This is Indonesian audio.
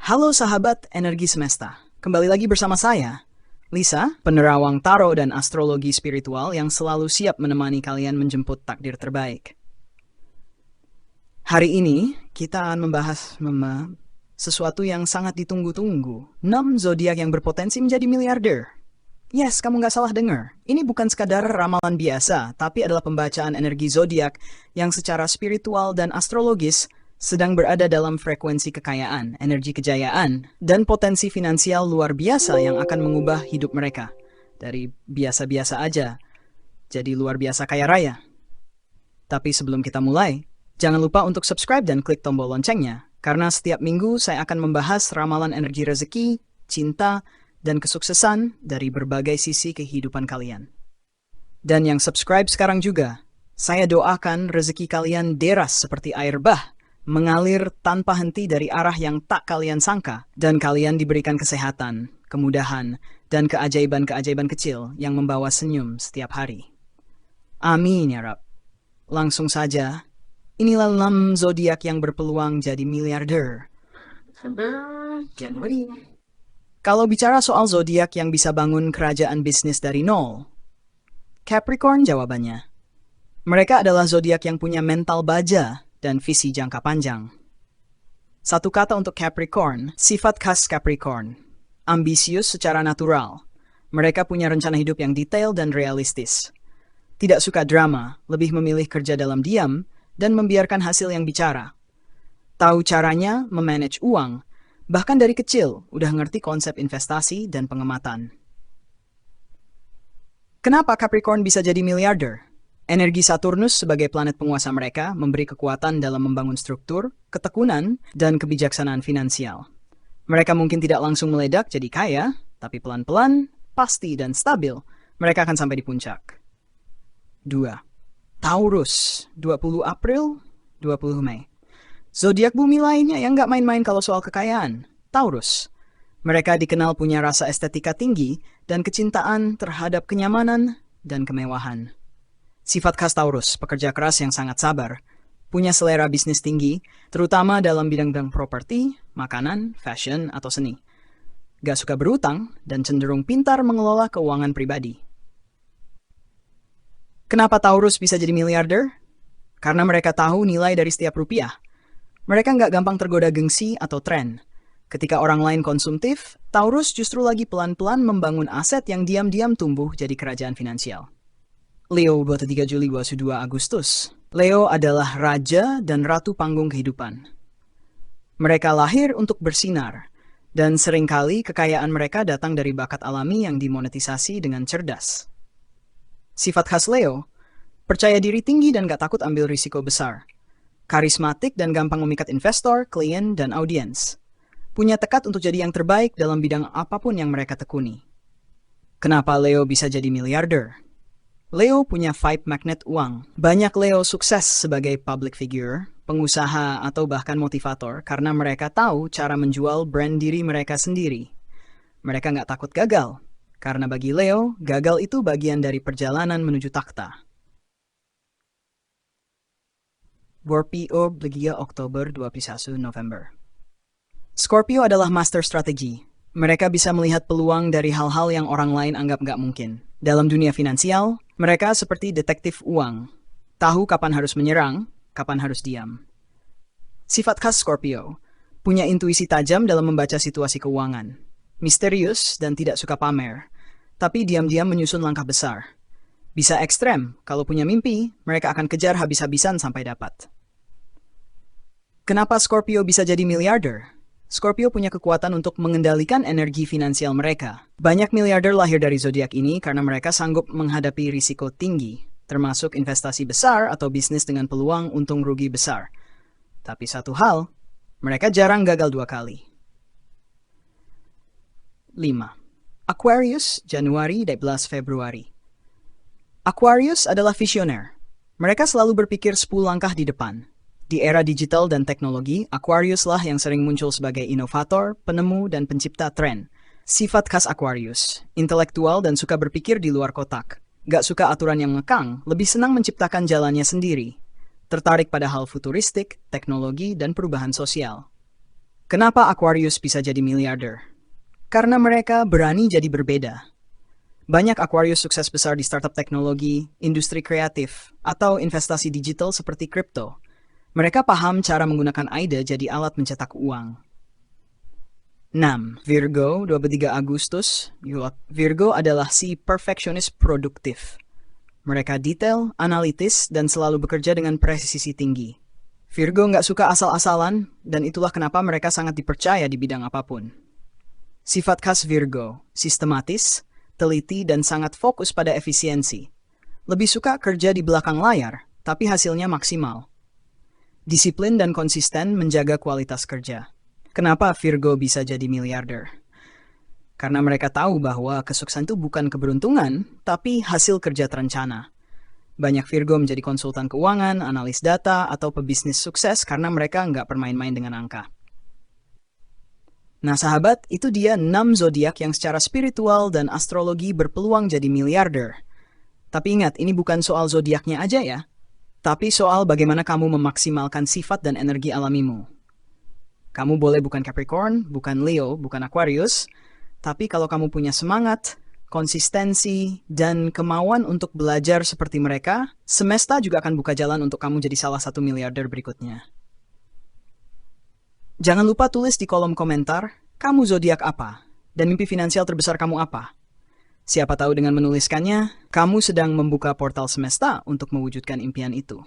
Halo sahabat energi semesta, kembali lagi bersama saya, Lisa, penerawang tarot dan astrologi spiritual yang selalu siap menemani kalian menjemput takdir terbaik. Hari ini kita akan membahas sesuatu yang sangat ditunggu-tunggu, 6 zodiak yang berpotensi menjadi miliarder. Yes, kamu nggak salah dengar. Ini bukan sekadar ramalan biasa, tapi adalah pembacaan energi zodiak yang secara spiritual dan astrologis sedang berada dalam frekuensi kekayaan, energi kejayaan, dan potensi finansial luar biasa yang akan mengubah hidup mereka. Dari biasa-biasa aja, jadi luar biasa kaya raya. Tapi sebelum kita mulai, jangan lupa untuk subscribe dan klik tombol loncengnya, karena setiap minggu saya akan membahas ramalan energi rezeki, cinta, dan kesuksesan dari berbagai sisi kehidupan kalian. Dan yang subscribe sekarang juga, saya doakan rezeki kalian deras seperti air bah, mengalir tanpa henti dari arah yang tak kalian sangka, dan kalian diberikan kesehatan, kemudahan, dan keajaiban-keajaiban kecil yang membawa senyum setiap hari. Amin ya Rab. Langsung saja, inilah 6 zodiak yang berpeluang jadi miliarder. Januari. Kalau bicara soal zodiak yang bisa bangun kerajaan bisnis dari nol, Capricorn jawabannya. Mereka adalah zodiak yang punya mental baja dan visi jangka panjang. Satu kata untuk Capricorn, sifat khas Capricorn. Ambisius secara natural. Mereka punya rencana hidup yang detail dan realistis. Tidak suka drama, lebih memilih kerja dalam diam, dan membiarkan hasil yang bicara. Tahu caranya memanage uang, bahkan dari kecil udah ngerti konsep investasi dan pengamatan. Kenapa Capricorn bisa jadi miliarder? Energi Saturnus sebagai planet penguasa mereka memberi kekuatan dalam membangun struktur, ketekunan, dan kebijaksanaan finansial. Mereka mungkin tidak langsung meledak jadi kaya, tapi pelan-pelan, pasti, dan stabil, mereka akan sampai di puncak. 2. Taurus, 20 April, 20 Mei. Zodiak bumi lainnya yang nggak main-main kalau soal kekayaan, Taurus. Mereka dikenal punya rasa estetika tinggi dan kecintaan terhadap kenyamanan dan kemewahan. Sifat khas Taurus, pekerja keras yang sangat sabar, punya selera bisnis tinggi, terutama dalam bidang properti, makanan, fashion, atau seni. Gak suka berutang dan cenderung pintar mengelola keuangan pribadi. Kenapa Taurus bisa jadi miliarder? Karena mereka tahu nilai dari setiap rupiah. Mereka nggak gampang tergoda gengsi atau tren. Ketika orang lain konsumtif, Taurus justru lagi pelan-pelan membangun aset yang diam-diam tumbuh jadi kerajaan finansial. Leo 23 Juli 22 Agustus. Leo adalah raja dan ratu panggung kehidupan. Mereka lahir untuk bersinar, dan seringkali kekayaan mereka datang dari bakat alami yang dimonetisasi dengan cerdas. Sifat khas Leo, percaya diri tinggi dan gak takut ambil risiko besar. Karismatik dan gampang memikat investor, klien, dan audiens. Punya tekad untuk jadi yang terbaik dalam bidang apapun yang mereka tekuni. Kenapa Leo bisa jadi miliarder? Leo punya vibe magnet uang. Banyak Leo sukses sebagai public figure, pengusaha, atau bahkan motivator karena mereka tahu cara menjual brand diri mereka sendiri. Mereka nggak takut gagal, karena bagi Leo, gagal itu bagian dari perjalanan menuju takhta. Scorpio Blegia Oktober 21 November. Scorpio adalah master strategi. Mereka bisa melihat peluang dari hal-hal yang orang lain anggap nggak mungkin. Dalam dunia finansial, mereka seperti detektif uang. Tahu kapan harus menyerang, kapan harus diam. Sifat khas Scorpio, punya intuisi tajam dalam membaca situasi keuangan. Misterius dan tidak suka pamer, tapi diam-diam menyusun langkah besar. Bisa ekstrem, kalau punya mimpi, mereka akan kejar habis-habisan sampai dapat. Kenapa Scorpio bisa jadi miliarder? Scorpio punya kekuatan untuk mengendalikan energi finansial mereka. Banyak miliarder lahir dari zodiak ini karena mereka sanggup menghadapi risiko tinggi, termasuk investasi besar atau bisnis dengan peluang untung rugi besar. Tapi satu hal, mereka jarang gagal 2 kali. 5. Aquarius, Januari 11 Februari. Aquarius adalah visioner. Mereka selalu berpikir 10 langkah di depan. Di era digital dan teknologi, Aquarius lah yang sering muncul sebagai inovator, penemu, dan pencipta tren. Sifat khas Aquarius, intelektual dan suka berpikir di luar kotak. Gak suka aturan yang ngekang, lebih senang menciptakan jalannya sendiri. Tertarik pada hal futuristik, teknologi, dan perubahan sosial. Kenapa Aquarius bisa jadi miliarder? Karena mereka berani jadi berbeda. Banyak Aquarius sukses besar di startup teknologi, industri kreatif, atau investasi digital seperti kripto. Mereka paham cara menggunakan AIDA jadi alat mencetak uang. 6. Virgo, 23 Agustus. Virgo adalah si perfeksionis produktif. Mereka detail, analitis, dan selalu bekerja dengan presisi tinggi. Virgo nggak suka asal-asalan, dan itulah kenapa mereka sangat dipercaya di bidang apapun. Sifat khas Virgo, sistematis, teliti, dan sangat fokus pada efisiensi. Lebih suka kerja di belakang layar, tapi hasilnya maksimal. Disiplin dan konsisten menjaga kualitas kerja. Kenapa Virgo bisa jadi miliarder? Karena mereka tahu bahwa kesuksesan itu bukan keberuntungan, tapi hasil kerja terencana. Banyak Virgo menjadi konsultan keuangan, analis data, atau pebisnis sukses karena mereka nggak bermain-main dengan angka. Nah sahabat, itu dia 6 zodiak yang secara spiritual dan astrologi berpeluang jadi miliarder. Tapi ingat, ini bukan soal zodiaknya aja ya, tapi soal bagaimana kamu memaksimalkan sifat dan energi alamimu. Kamu boleh bukan Capricorn, bukan Leo, bukan Aquarius, tapi kalau kamu punya semangat, konsistensi, dan kemauan untuk belajar seperti mereka, semesta juga akan buka jalan untuk kamu jadi salah satu miliarder berikutnya. Jangan lupa tulis di kolom komentar, kamu zodiak apa, dan mimpi finansial terbesar kamu apa. Siapa tahu dengan menuliskannya, kamu sedang membuka portal semesta untuk mewujudkan impian itu.